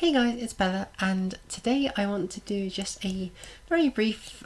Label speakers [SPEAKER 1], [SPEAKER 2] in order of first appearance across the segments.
[SPEAKER 1] Hey guys, it's Bella, and today I want to do just a very brief,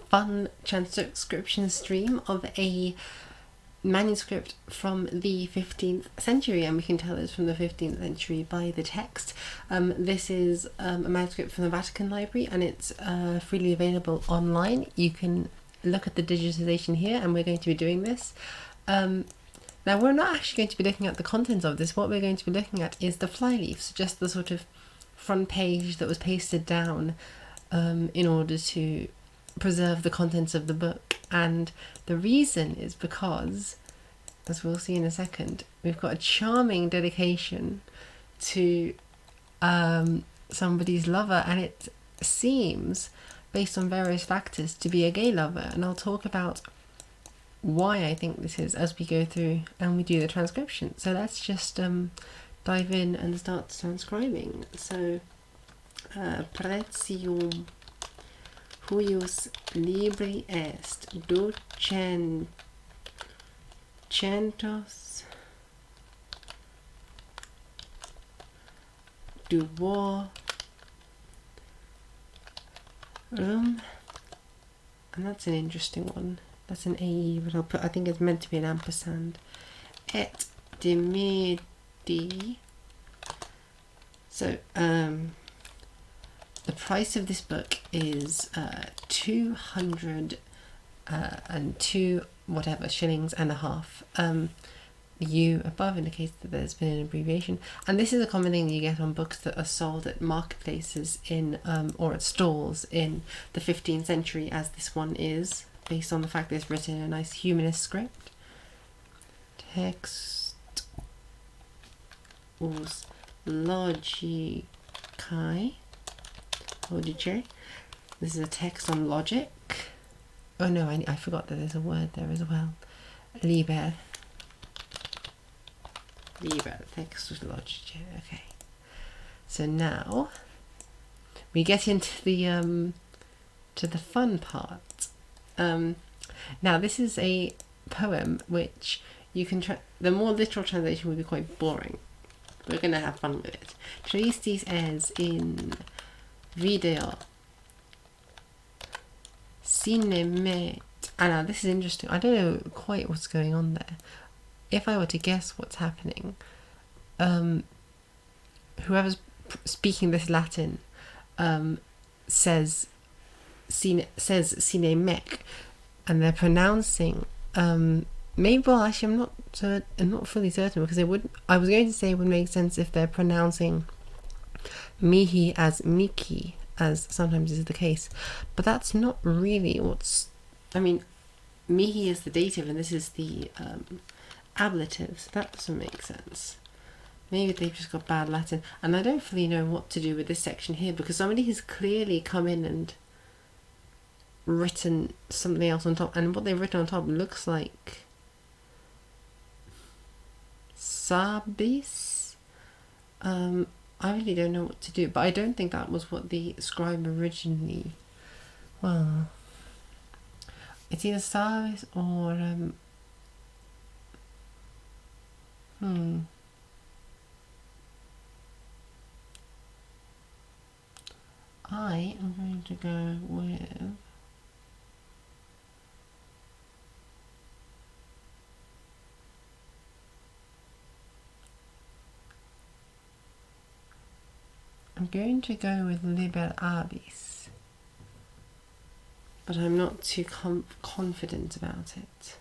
[SPEAKER 1] fun transcription stream of a manuscript from the 15th century, and we can tell it's from the 15th century by the text. This is a manuscript from the Vatican Library, and it's freely available online. You can look at the digitization here, and we're going to be doing this. Now, we're not actually going to be looking at the contents of this. What we're going to be looking at is the flyleafs, just the sort of front page that was pasted down in order to preserve the contents of the book. And the reason is because, as we'll see in a second, we've got a charming dedication to somebody's lover, and it seems, based on various factors, to be a gay lover. And I'll talk about why I think this is as we go through and we do the transcription. So let's just dive in and start transcribing. So, pretium huius libri est ducentos duorum, and that's an interesting one. That's an AE, but I'll put, I think it's meant to be an ampersand. Et dimedi. So, the price of this book is 202 whatever shillings and a half. U above indicates that there's been an abbreviation, and this is a common thing you get on books that are sold at marketplaces in or at stalls in the 15th century, as this one is, based on the fact that it's written in a nice humanist script. Text us logicae. This is a text on logic. Oh no, I forgot that there's a word there as well. Liber textus logicae. Okay. So now we get into the fun part. Now this is a poem which you can the more literal translation would be quite boring. We're going to have fun with it. Tristis es in video cinemet. And now this is interesting. I don't know quite what's going on there. If I were to guess what's happening, whoever's speaking this Latin says cinemek, and they're pronouncing maybe, well, actually I'm not fully certain, because I was going to say it would make sense if they're pronouncing mihi as miki, as sometimes is the case, but that's not really mihi is the dative and this is the ablative, so that doesn't make sense. Maybe they've just got bad Latin, and I don't fully know what to do with this section here, because somebody has clearly come in and written something else on top, and what they've written on top looks like sabis. I really don't know what to do, but I don't think that was what the scribe originally, well, it's either sabis or I am going to go with liber abis, but I'm not too confident about it.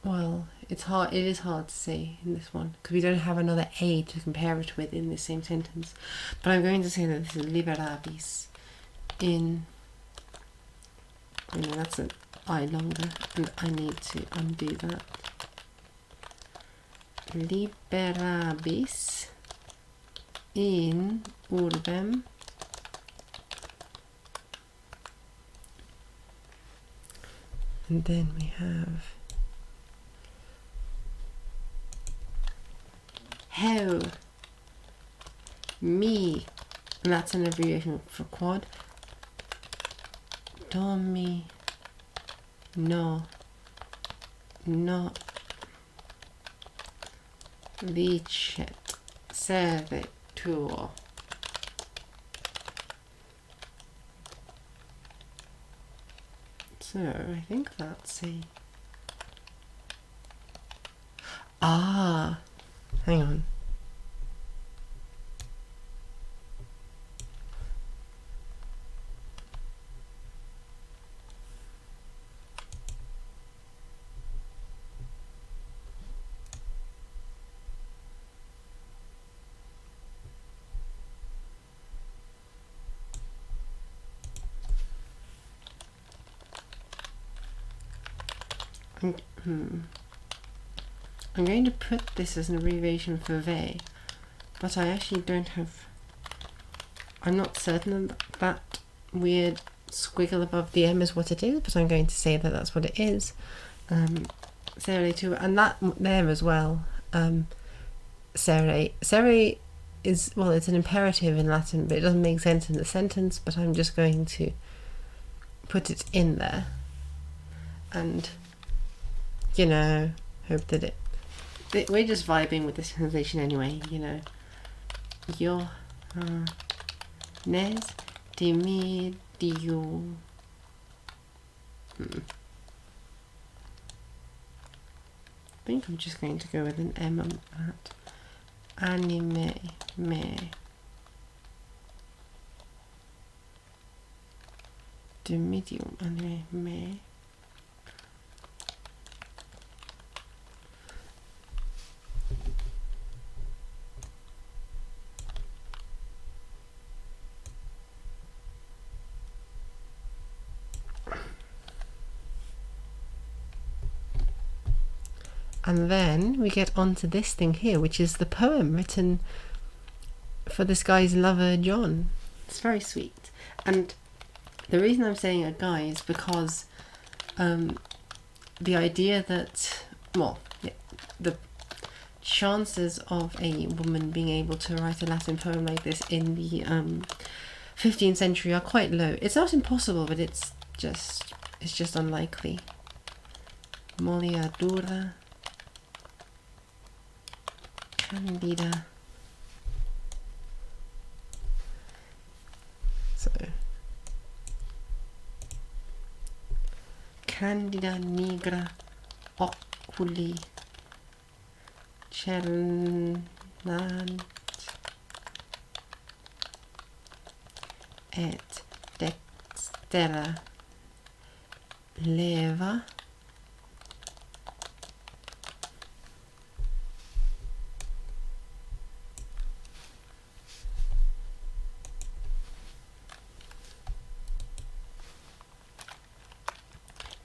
[SPEAKER 1] Well, it is hard to say in this one, because we don't have another A to compare it with in the same sentence. But I'm going to say that this is liber abis in, that's an I longer, and I need to undo that. Liber abis in urbem and then we have how me, and that's an abbreviation for quad, domi no licet servet tour. So I think that's a... Ah, hang on. I'm going to put this as an abbreviation for ve, but I actually don't have... I'm not certain that weird squiggle above the M is what it is, but I'm going to say that that's what it is. Serre too, and that there as well. Serre is, well, it's an imperative in Latin, but it doesn't make sense in the sentence, but I'm just going to put it in there. And, you know, hope that we're just vibing with this translation anyway, you know. Yo, nes, dimidio. I think I'm just going to go with an M on that. Anime me. Dimidium anime me. And then we get onto this thing here, which is the poem written for this guy's lover, John. It's very sweet. And the reason I'm saying a guy is because the idea that, well, yeah, the chances of a woman being able to write a Latin poem like this in the 15th century are quite low. It's not impossible, but it's just unlikely. Moliadura. Candida. So Candida nigra oculi cernant et dextera leva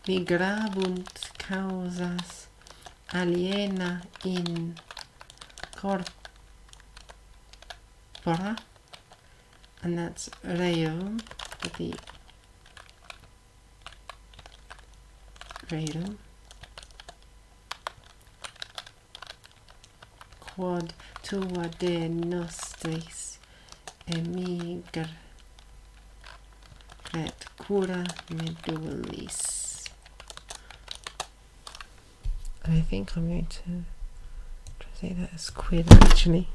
[SPEAKER 1] migrabunt causas aliena in corpora, and that's reum, the reum, quod tua de nostris emigret cura medullis. I think I'm going to translate that as quid, actually.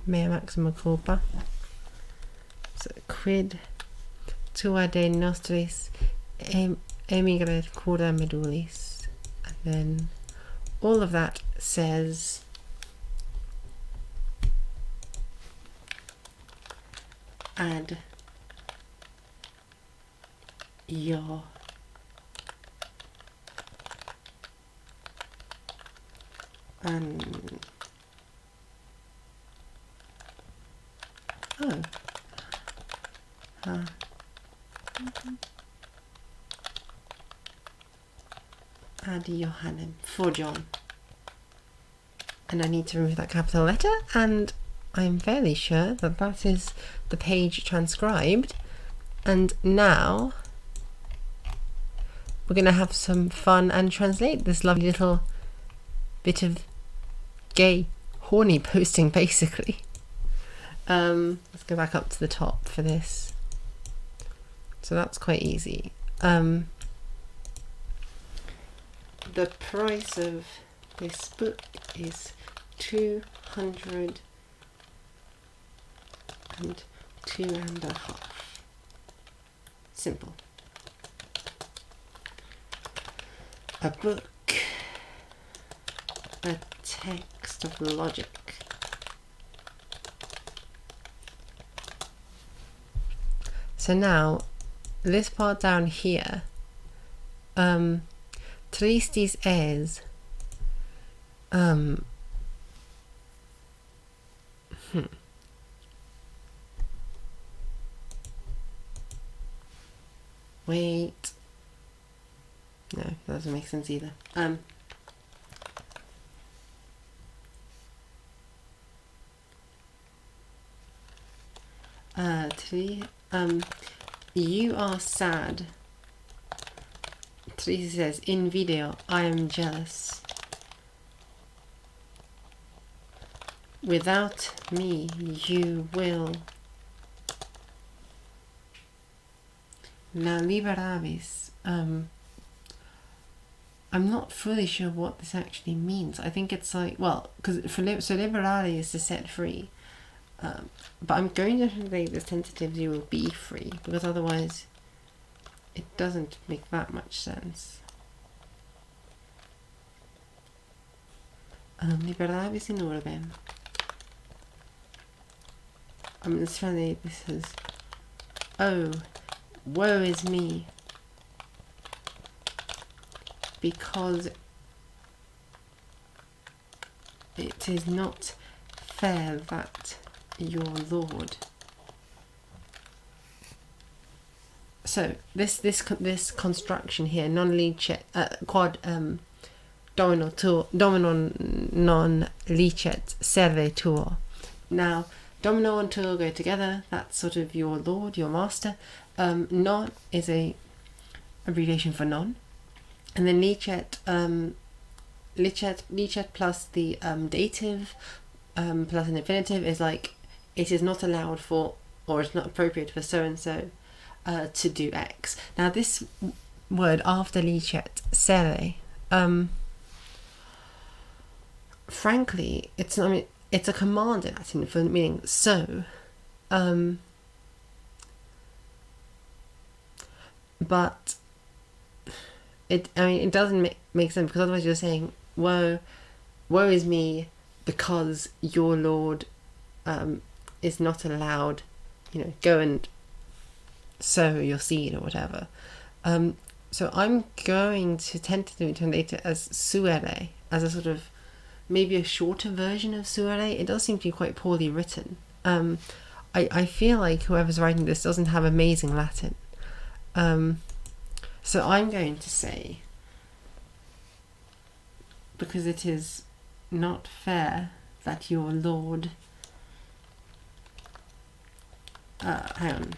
[SPEAKER 1] Mea maxima culpa. So quid tua de nostris emigret cura medullis. And then all of that says ad your and ad Johannem for John, and I need to remove that capital letter, and I'm fairly sure that that is the page transcribed. And now we're going to have some fun and translate this lovely little bit of gay horny posting, basically. Let's go back up to the top for this. So that's quite easy. The price of this book is 200 and 2.5. Simple. A book, a text of logic. So now, this part down here, tristis es, wait, no, that doesn't make sense either. You are sad. Teresa says, in video, I am jealous. Without me, you will. La liberavis. I'm not fully sure what this actually means. I think it's like, well, because so liberare is to set free. But I'm going to translate this tentatively will be free, because otherwise it doesn't make that much sense. Liberavis in orbe. I'm going to translate this as, oh, woe is me, because it is not fair that your Lord. So this construction here, non licet quad domino non licet serve tuo. Now domino and tuo go together. That's sort of your Lord, your master. Non is a abbreviation for non, and then licet plus the dative plus an infinitive is like, it is not allowed for, or it's not appropriate for so and so to do X. Now this word after licet, sere, frankly, it's not, I mean, it's a command in Latin for meaning so, but it doesn't make sense, because otherwise you're saying woe is me because your Lord is not allowed, go and sow your seed or whatever. So I'm going to tentatively translate it as suere, as a sort of maybe a shorter version of suere. It does seem to be quite poorly written. I feel like whoever's writing this doesn't have amazing Latin. So I'm going to say, because it is not fair that your Lord, hang on,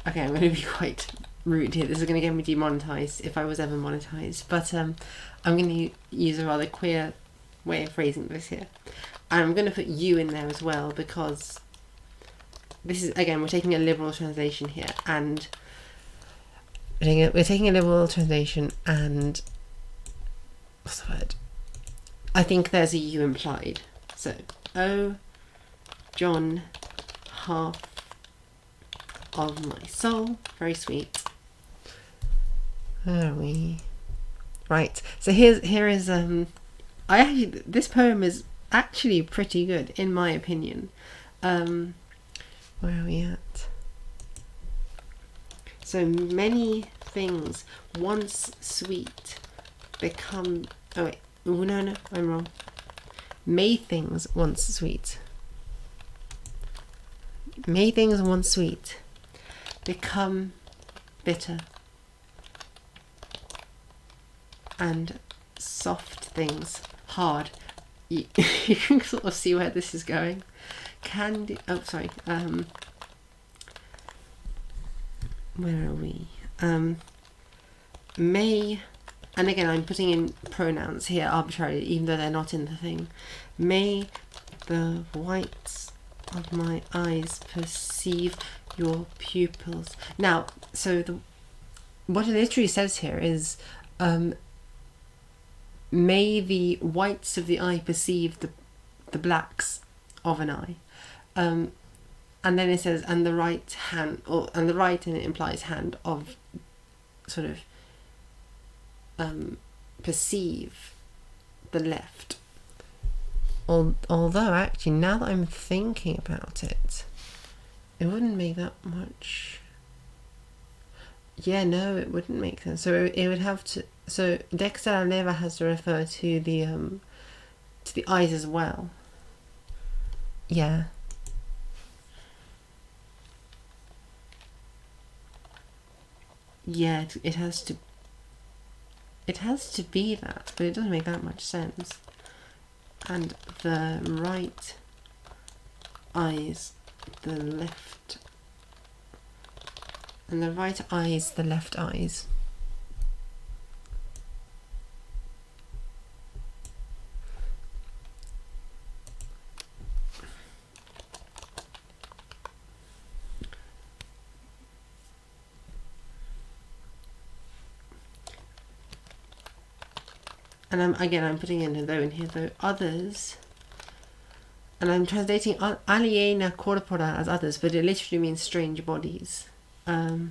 [SPEAKER 1] okay, I'm going to be quite rude here, this is going to get me demonetized if I was ever monetized, but I'm going to use a rather queer way of phrasing this here, and I'm going to put you in there as well, because this is, again, we're taking a liberal translation here, and we're taking a liberal translation, and what's the word? I think there's a you implied. So, oh, John, half of my soul. Very sweet. Where are we? Right. So here is this poem is actually pretty good in my opinion. Where are we at? So many things once sweet become, oh wait, no, I'm wrong. May things once sweet. May things once sweet become bitter, and soft things hard. You can sort of see where this is going. Candy, oh sorry, where are we? May, and again I'm putting in pronouns here arbitrarily, even though they're not in the thing. May the whites of my eyes perceive your pupils. Now, so what it literally says here is, may the whites of the eye perceive the blacks of an eye. and then it says, and the right hand, and the right, and it implies hand of sort of perceive the left. Although actually, now that I'm thinking about it, it wouldn't make that much. Yeah, no, it wouldn't make sense. So it would have to. So Dexter la leva has to refer to the eyes as well. Yeah. Yeah, it has to. It has to be that, but it doesn't make that much sense. And the right eyes, the left, and the right eyes, the left eyes. And I'm putting in a though in here, though others, and I'm translating aliena corpora as others, but it literally means strange bodies. Though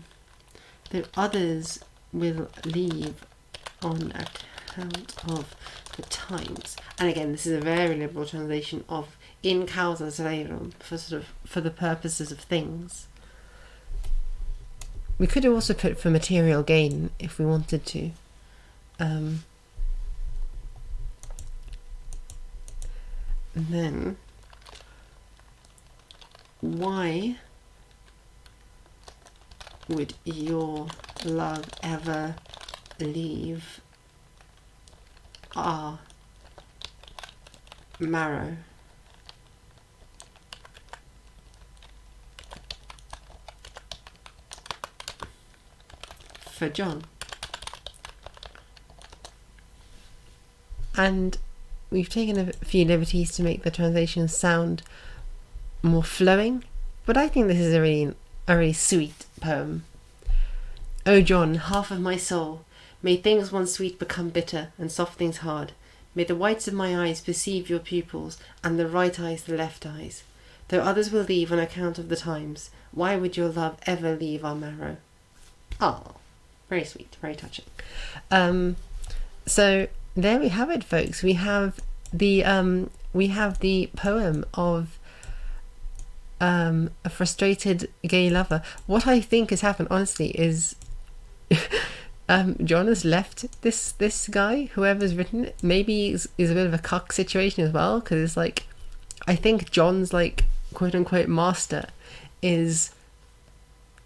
[SPEAKER 1] others will leave on account of the times. And again, this is a very liberal translation of in causa rerum, for the purposes of things. We could also put for material gain if we wanted to. And then, why would your love ever leave our marrow? For John. And we've taken a few liberties to make the translation sound more flowing, but I think this is a really sweet poem. O John, half of my soul, may things once sweet become bitter, and soft things hard. May the whites of my eyes perceive your pupils, and the right eyes the left eyes. Though others will leave on account of the times, why would your love ever leave our marrow? Oh, very sweet, very touching. So there we have it, folks. We have the poem of a frustrated gay lover. What I think has happened, honestly, is John has left this guy, whoever's written it. Maybe is a bit of a cuck situation as well, because it's like, I think John's like quote unquote master is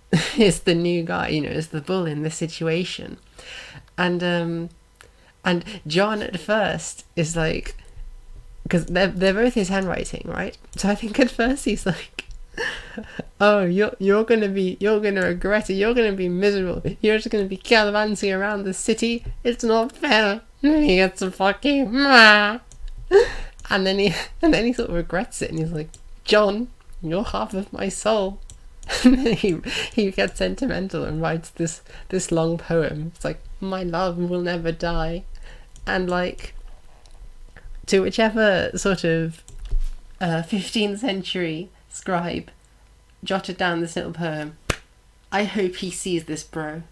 [SPEAKER 1] the new guy, is the bull in this situation, and John at first is like, because they're both his handwriting, right? So I think at first he's like, oh, you're gonna regret it, you're gonna be miserable, you're just gonna be gallivanting around the city, it's not fair. And then he gets a fucking and then he sort of regrets it, and he's like, John, you're half of my soul. And then he gets sentimental and writes this long poem. It's like, my love will never die. And like, to whichever sort of 15th century scribe jotted down this little poem, I hope he sees this, bro.